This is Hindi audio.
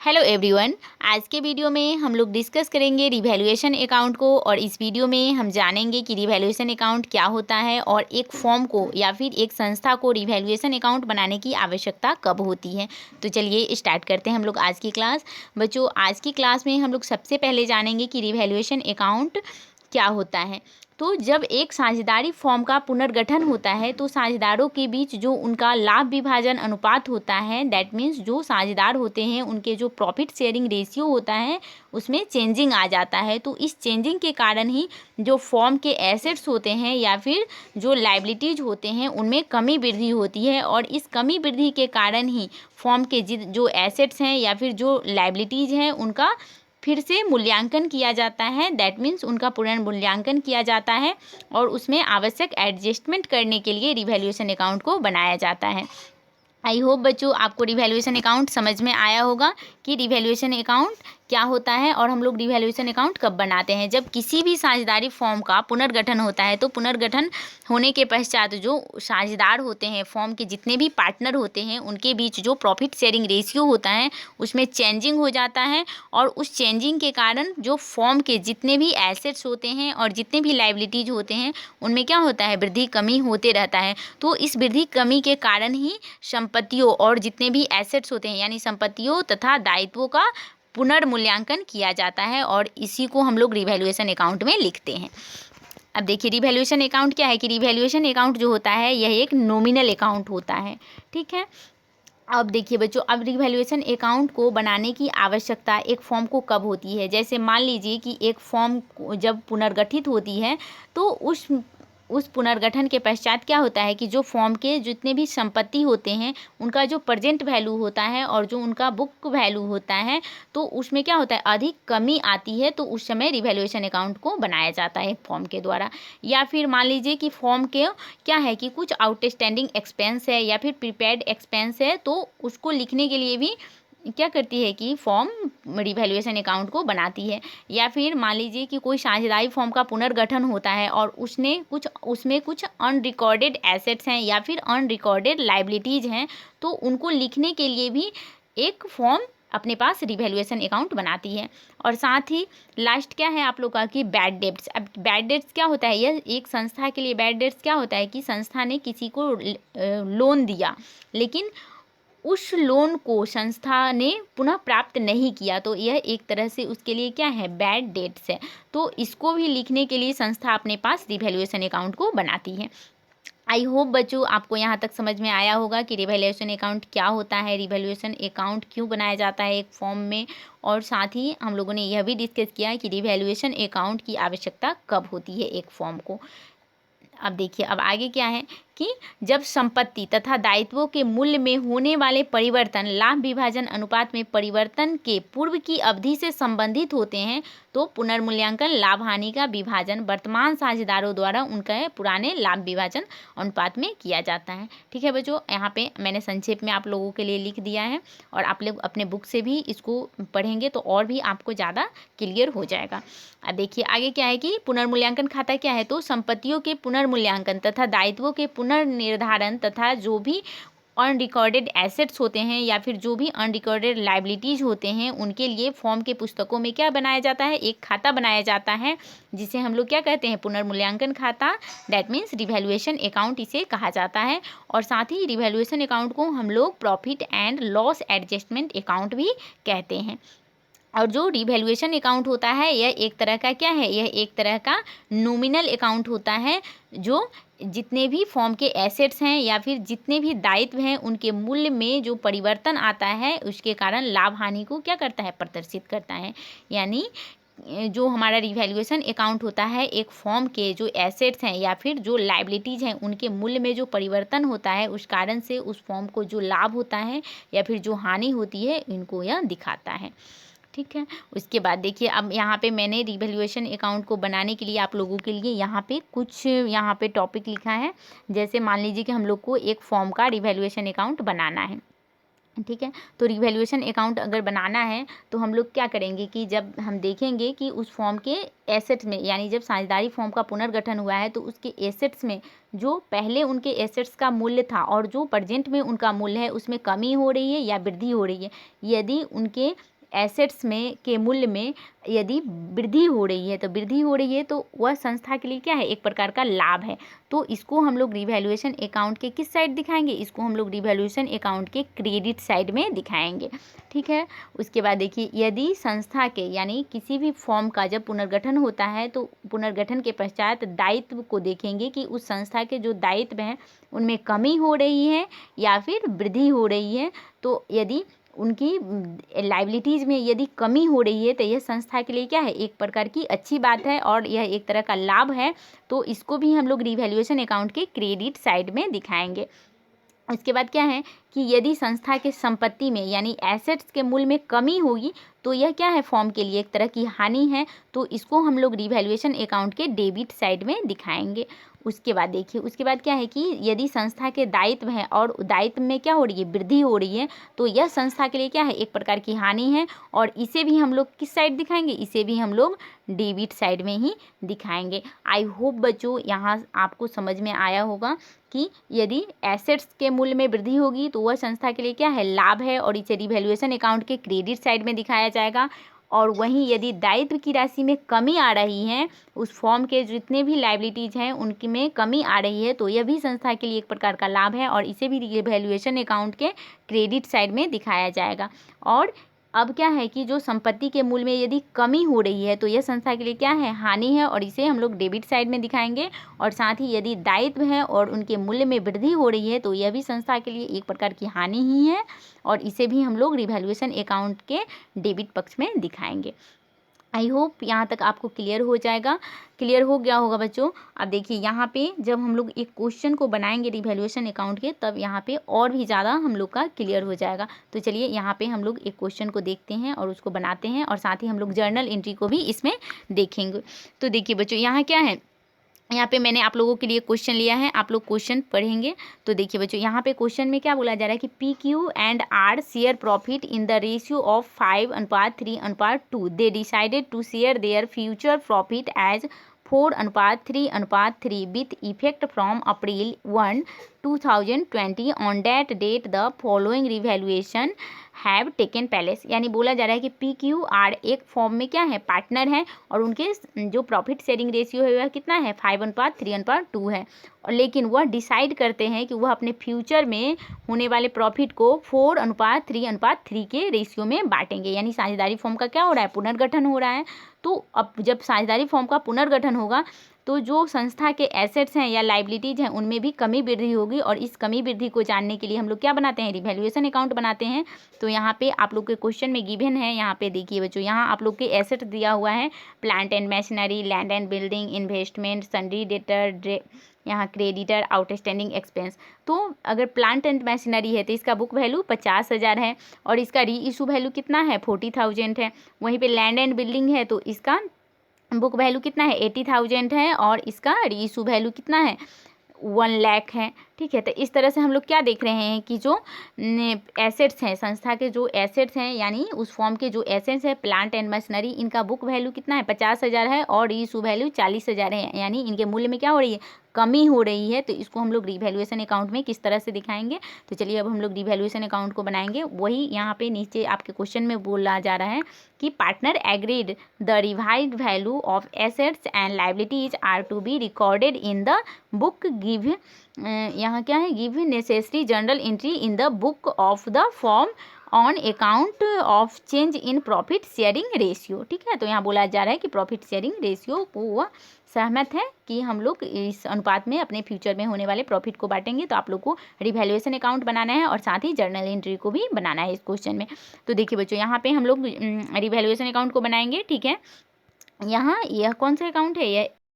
Hello everyone. आज के वीडियो में हम लोग डिस्कस करेंगे रिवैल्यूएशन अकाउंट को और इस वीडियो में हम जानेंगे कि रिवैल्यूएशन अकाउंट क्या होता है और एक फॉर्म को या फिर एक संस्था को रिवैल्यूएशन अकाउंट बनाने की आवश्यकता कब होती है। तो चलिए स्टार्ट करते हैं हम लोग आज की क्लास। बच्चों, आज की क्लास में हम लोग सबसे पहले जानेंगे कि रिवैल्यूएशन अकाउंट क्या होता है। तो जब एक साझेदारी फॉर्म का पुनर्गठन होता है तो साझेदारों के बीच जो उनका लाभ विभाजन अनुपात होता है, दैट मीन्स जो साझेदार होते हैं उनके जो प्रॉफिट शेयरिंग रेशियो होता है उसमें चेंजिंग आ जाता है। तो इस चेंजिंग के कारण ही जो फॉर्म के एसेट्स होते हैं या फिर जो लाइबिलिटीज़ होते हैं उनमें कमी वृद्धि होती है और इस कमी वृद्धि के कारण ही फॉर्म के जो एसेट्स हैं या फिर जो लाइबिलिटीज़ हैं उनका फिर से मूल्यांकन किया जाता है। दैट मीन्स उनका पुनर्मूल्यांकन किया जाता है और उसमें आवश्यक एडजस्टमेंट करने के लिए रिवैल्यूएशन अकाउंट को बनाया जाता है। आई होप बच्चों आपको रिवैल्यूएशन अकाउंट समझ में आया होगा कि रिवैल्यूएशन अकाउंट क्या होता है और हम लोग रिवैल्यूएशन अकाउंट कब बनाते हैं। जब किसी भी साझेदारी फॉर्म का पुनर्गठन होता है तो पुनर्गठन होने के पश्चात जो साझेदार होते हैं, फॉर्म के जितने भी पार्टनर होते हैं, उनके बीच जो प्रॉफिट शेयरिंग रेशियो होता है उसमें चेंजिंग हो जाता है और उस चेंजिंग के कारण जो फॉर्म के जितने भी एसेट्स होते हैं और जितने भी लाइबिलिटीज़ होते हैं उनमें क्या होता है, वृद्धि कमी होते रहता है। तो इस वृद्धि कमी के कारण ही संपत्तियों और जितने भी एसेट्स होते हैं यानी संपत्तियों तथा दायित्वों का पुनर्मूल्यांकन किया जाता है और इसी को हम लोग रिवैल्यूएशन अकाउंट में लिखते हैं। अब देखिए रिवैल्यूएशन अकाउंट क्या है कि रिवैल्यूएशन अकाउंट जो होता है यह एक नॉमिनल अकाउंट होता है। ठीक है। अब देखिए बच्चों, अब रिवैल्यूएशन अकाउंट को बनाने की आवश्यकता एक फॉर्म को कब होती है। जैसे मान लीजिए कि एक फॉर्म जब पुनर्गठित होती है तो उस पुनर्गठन के पश्चात क्या होता है कि जो फॉर्म के जितने भी संपत्ति होते हैं उनका जो प्रेजेंट वैल्यू होता है और जो उनका बुक वैल्यू होता है तो उसमें क्या होता है, अधिक कमी आती है। तो उस समय रिवैल्यूएशन अकाउंट को बनाया जाता है फॉर्म के द्वारा। या फिर मान लीजिए कि फॉर्म के क्या है कि कुछ आउटस्टैंडिंग एक्सपेंस है या फिर प्रीपेड एक्सपेंस है तो उसको लिखने के लिए भी क्या करती है कि फॉर्म रिवैल्यूएशन अकाउंट को बनाती है। या फिर मान लीजिए कि कोई साझेदारी फॉर्म का पुनर्गठन होता है और उसमें कुछ अनरिकॉर्डेड एसेट्स हैं या फिर अनरिकॉर्डेड लाइबिलिटीज़ हैं तो उनको लिखने के लिए भी एक फॉर्म अपने पास रिवैल्यूएशन अकाउंट बनाती है। और साथ ही लास्ट क्या है आप लोग का कि बैड डेट्स। अब बैड डेट्स क्या होता है, यह एक संस्था के लिए बैड डेट्स क्या होता है कि संस्था ने किसी को लोन दिया लेकिन उस लोन को संस्था ने पुनः प्राप्त नहीं किया तो यह एक तरह से उसके लिए क्या है, बैड डेट्स है। तो इसको भी लिखने के लिए संस्था अपने पास रिवैल्यूएशन अकाउंट को बनाती है। आई होप बच्चों आपको यहाँ तक समझ में आया होगा कि रिवैल्यूएशन अकाउंट क्या होता है, रिवैल्यूएशन अकाउंट क्यों बनाया जाता है एक फॉर्म में, और साथ ही हम लोगों ने यह भी डिस्कस किया कि रिवैल्यूएशन अकाउंट की आवश्यकता कब होती है एक फॉर्म को। अब देखिए अब आगे क्या है कि जब संपत्ति तथा दायित्वों के मूल्य में होने वाले परिवर्तन लाभ विभाजन अनुपात में परिवर्तन के पूर्व की अवधि से संबंधित होते हैं तो पुनर्मूल्यांकन लाभ हानि का विभाजन वर्तमान साझेदारों द्वारा उनके पुराने लाभ विभाजन अनुपात में किया जाता है। ठीक है बच्चों, यहाँ पे मैंने संक्षेप में आप लोगों के लिए लिख दिया है और आप लोग अपने बुक से भी इसको पढ़ेंगे तो और भी आपको ज़्यादा क्लियर हो जाएगा। अब देखिए आगे क्या है कि पुनर्मूल्यांकन खाता क्या है, तो संपत्तियों के पुनर्मूल्यांकन तथा दायित्वों के पुनर्निर्धारण तथा जो भी अनरिकॉर्डेड एसेट्स होते हैं या फिर जो भी अनरिकॉर्डेड लाइबिलिटीज़ होते हैं उनके लिए फॉर्म के पुस्तकों में क्या बनाया जाता है, एक खाता बनाया जाता है जिसे हम लोग क्या कहते हैं, पुनर्मूल्यांकन खाता। दैट मीन्स रिवैल्यूएशन अकाउंट इसे कहा जाता है। और साथ ही रिवैल्यूएशन अकाउंट को हम लोग profit and loss adjustment account भी कहते हैं। और जो रिवैल्यूएशन अकाउंट होता है यह एक तरह का क्या है, यह एक तरह का नॉमिनल अकाउंट होता है जो जितने भी फॉर्म के एसेट्स हैं या फिर जितने भी दायित्व हैं उनके मूल्य में जो परिवर्तन आता है उसके कारण लाभ हानि को क्या करता है, प्रदर्शित करता है। यानी जो हमारा रिवैल्यूएशन अकाउंट होता है एक फॉर्म के जो एसेट्स हैं या फिर जो लाइबिलिटीज़ हैं उनके मूल्य में जो परिवर्तन होता है उस कारण से उस फॉर्म को जो लाभ होता है या फिर जो हानि होती है इनको यह दिखाता है। ठीक है। उसके बाद देखिए अब यहाँ पे मैंने रिवैल्यूएशन अकाउंट को बनाने के लिए आप लोगों के लिए यहाँ पे कुछ यहाँ पे टॉपिक लिखा है। जैसे मान लीजिए कि हम लोग को एक फॉर्म का रिवैल्यूएशन अकाउंट बनाना है। ठीक है। तो रिवैल्यूएशन अकाउंट अगर बनाना है तो हम लोग क्या करेंगे कि जब हम देखेंगे कि उस फॉर्म के एसेट्स में, यानी जब साझेदारी फॉर्म का पुनर्गठन हुआ है तो उसके एसेट्स में जो पहले उनके एसेट्स का मूल्य था और जो प्रेजेंट में उनका मूल्य है उसमें कमी हो रही है या वृद्धि हो रही है। यदि उनके एसेट्स में के मूल्य में यदि वृद्धि हो रही है तो वह संस्था के लिए क्या है, एक प्रकार का लाभ है। तो इसको हम लोग रिवैल्यूएशन अकाउंट के किस साइड दिखाएंगे, इसको हम लोग रिवैल्यूएशन अकाउंट के क्रेडिट साइड में दिखाएंगे। ठीक है। उसके बाद देखिए, यदि संस्था के यानी किसी भी फॉर्म का जब पुनर्गठन होता है तो पुनर्गठन के पश्चात दायित्व को देखेंगे कि उस संस्था के जो दायित्व हैं उनमें कमी हो रही है या फिर वृद्धि हो रही है। तो यदि उनकी लाइबिलिटीज़ में यदि कमी हो रही है तो यह संस्था के लिए क्या है, एक प्रकार की अच्छी बात है और यह एक तरह का लाभ है। तो इसको भी हम लोग रिवैल्यूएशन अकाउंट के क्रेडिट साइड में दिखाएंगे। उसके बाद क्या है कि यदि संस्था के संपत्ति में यानी एसेट्स के मूल्य में कमी होगी तो यह क्या है, फॉर्म के लिए एक तरह की हानि है। तो इसको हम लोग रिवैल्यूएशन अकाउंट के डेबिट साइड में दिखाएंगे। उसके बाद देखिए, उसके बाद क्या है कि यदि संस्था के दायित्व हैं और दायित्व में क्या हो रही है, वृद्धि हो रही है, तो यह संस्था के लिए क्या है, एक प्रकार की हानि है। और इसे भी हम लोग किस साइड दिखाएंगे, इसे भी हम लोग डेबिट साइड में ही दिखाएंगे। आई होप बच्चों यहाँ आपको समझ में आया होगा कि यदि एसेट्स के मूल्य में वृद्धि होगी तो वह संस्था के लिए क्या है, लाभ है और इसे रिवैल्यूएशन अकाउंट के क्रेडिट साइड में दिखाया जाएगा। और वहीं यदि दायित्व की राशि में कमी आ रही है, उस फॉर्म के जितने भी लायबिलिटीज़ हैं उनकी में कमी आ रही है, तो यह भी संस्था के लिए एक प्रकार का लाभ है और इसे भी रिवैल्यूएशन अकाउंट के क्रेडिट साइड में दिखाया जाएगा। और अब क्या है कि जो संपत्ति के मूल्य में यदि कमी हो रही है तो यह संस्था के लिए क्या है, हानि है और इसे हम लोग डेबिट साइड में दिखाएंगे। और साथ ही यदि दायित्व है और उनके मूल्य में वृद्धि हो रही है तो यह भी संस्था के लिए एक प्रकार की हानि ही है और इसे भी हम लोग रिवैल्यूएशन अकाउंट के डेबिट पक्ष में दिखाएंगे। आई होप यहाँ तक आपको क्लियर हो गया होगा बच्चों। अब देखिए यहाँ पे जब हम लोग एक क्वेश्चन को बनाएंगे रिवैल्यूएशन अकाउंट के, तब यहाँ पे और भी ज़्यादा हम लोग का क्लियर हो जाएगा। तो चलिए यहाँ पे हम लोग एक क्वेश्चन को देखते हैं और उसको बनाते हैं और साथ ही हम लोग जर्नल एंट्री को भी इसमें देखेंगे। तो देखिए बच्चों, यहाँ क्या है, यहाँ पे मैंने आप लोगों के लिए क्वेश्चन लिया है, आप लोग क्वेश्चन पढ़ेंगे। तो देखिए बच्चों, यहाँ पे क्वेश्चन में क्या बोला जा रहा है कि PQ and R share profit in the ratio of 5:3:2। They decided to share their future profit as 4:3:3 with effect from April 1, 2020। On date date the following revaluation have taken place. यानी बोला जा रहा है कि PQR एक फॉर्म में क्या है, पार्टनर है और उनके जो प्रॉफिट शेयरिंग रेशियो है वह कितना है, 5:3:2 है। और लेकिन वह डिसाइड करते हैं कि वह अपने फ्यूचर में होने वाले प्रॉफिट को 4:3:3 के रेशियो में बांटेंगे। यानी साझेदारी फॉर्म का क्या हो रहा है, पुनर्गठन हो रहा है। तो अब जब साझेदारी फॉर्म का पुनर्गठन होगा तो जो संस्था के एसेट्स हैं या लाइबिलिटीज़ हैं उनमें भी कमी वृद्धि होगी और इस कमी वृद्धि को जानने के लिए हम लोग क्या बनाते हैं, रिवैल्यूएशन अकाउंट बनाते हैं। तो यहाँ पे आप लोग के क्वेश्चन में गिवन है, यहाँ पे देखिए बच्चों, यहाँ आप लोग के एसेट दिया हुआ है, plant and machinery, land and building, investment, sundry debtor, यहाँ क्रेडिटर, आउटस्टैंडिंग एक्सपेंस। तो अगर प्लांट एंड मशीनरी है तो इसका बुक वैल्यू 50,000 है और इसका री इशू वैल्यू कितना है, 40,000 है। वहीं पे लैंड एंड बिल्डिंग है तो इसका बुक वैल्यू कितना है, 80,000 है और इसका री इशू वैल्यू कितना है, 1 लाख है। ठीक है। तो इस तरह से हम लोग क्या देख रहे हैं कि जो एसेट्स हैं, संस्था के जो एसेट्स हैं यानी उस फॉर्म के जो एसेट्स हैं, प्लांट एंड मशीनरी, इनका बुक वैल्यू कितना है, 50,000 है और री इशू वैल्यू 40,000 है। यानी इनके मूल्य में क्या हो रही है, कमी हो रही है। तो इसको हम लोग रिवैल्यूएशन अकाउंट में किस तरह से दिखाएंगे। तो चलिए अब हम लोग रिवैल्यूएशन अकाउंट को बनाएंगे। वही यहाँ पे नीचे आपके क्वेश्चन में बोला जा रहा है कि partner agreed the revised value of assets and liabilities are to be recorded in the book give, यहाँ क्या है, give necessary journal entry in the book of the form on account of change in profit sharing ratio. ठीक है। तो यहाँ बोला जा रहा है कि प्रॉफिट शेयरिंग रेशियो को वह सहमत है कि हम लोग इस अनुपात में अपने फ्यूचर में होने वाले प्रॉफिट को बांटेंगे। तो आप लोग को रिवैल्यूएशन अकाउंट बनाना है और साथ ही जर्नल एंट्री को भी बनाना है इस क्वेश्चन में। तो देखिए बच्चों, यहाँ पे हम लोग रिवैल्यूएशन अकाउंट को बनाएंगे। ठीक है। यहाँ यह कौन सा अकाउंट है, यह